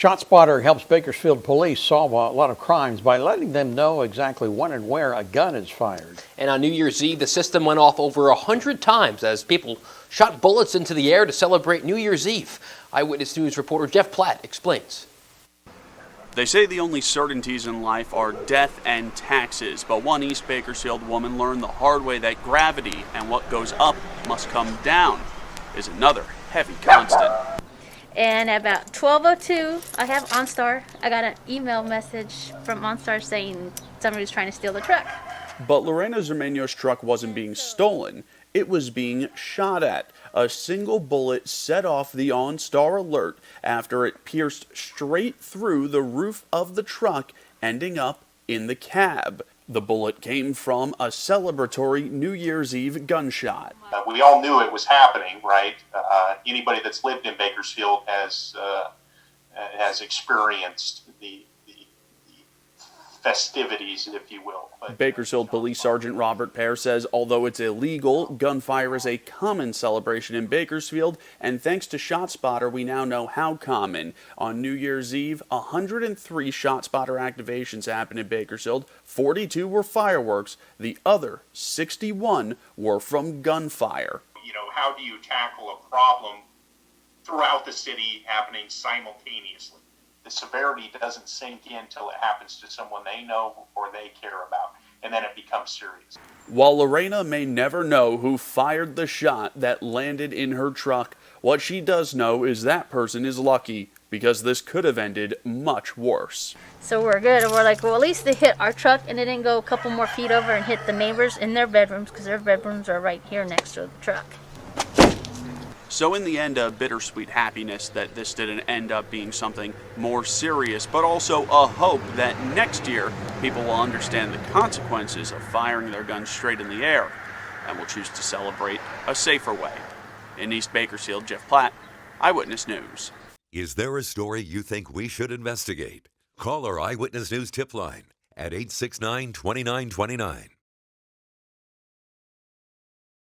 ShotSpotter helps Bakersfield police solve a lot of crimes by letting them know exactly when and where a gun is fired. And on New Year's Eve, the system went off over 100 times as people shot bullets into the air to celebrate New Year's Eve. Eyewitness News reporter Jeff Platt explains. They say the only certainties in life are death and taxes, but one East Bakersfield woman learned the hard way that gravity and what goes up must come down is another heavy constant. And at about 12:02, I have OnStar. I got an email message from OnStar saying somebody was trying to steal the truck. But Lorena Zermeño's truck wasn't being stolen. It was being shot at. A single bullet set off the OnStar alert after it pierced straight through the roof of the truck, ending up in the cab. The bullet came from a celebratory New Year's Eve gunshot. We all knew it was happening, right? Anybody that's lived in Bakersfield has experienced the festivities, if you will. Bakersfield Police Sergeant Robert Pear says although it's illegal, gunfire is a common celebration in Bakersfield, and thanks to ShotSpotter, we now know how common. On New Year's Eve, 103 ShotSpotter activations happened in Bakersfield, 42 were fireworks, the other 61 were from gunfire. You know, how do you tackle a problem throughout the city happening simultaneously? The severity doesn't sink in till it happens to someone they know or they care about, and then it becomes serious. While Lorena may never know who fired the shot that landed in her truck, what she does know is that person is lucky, because this could have ended much worse. So we're good. And we're like, well, at least they hit our truck and it didn't go a couple more feet over and hit the neighbors in their bedrooms, because their bedrooms are right here next to the truck. So in the end, a bittersweet happiness that this didn't end up being something more serious, but also a hope that next year people will understand the consequences of firing their guns straight in the air and will choose to celebrate a safer way. In East Bakersfield, Jeff Platt, Eyewitness News. Is there a story you think we should investigate? Call our Eyewitness News tip line at 869-2929.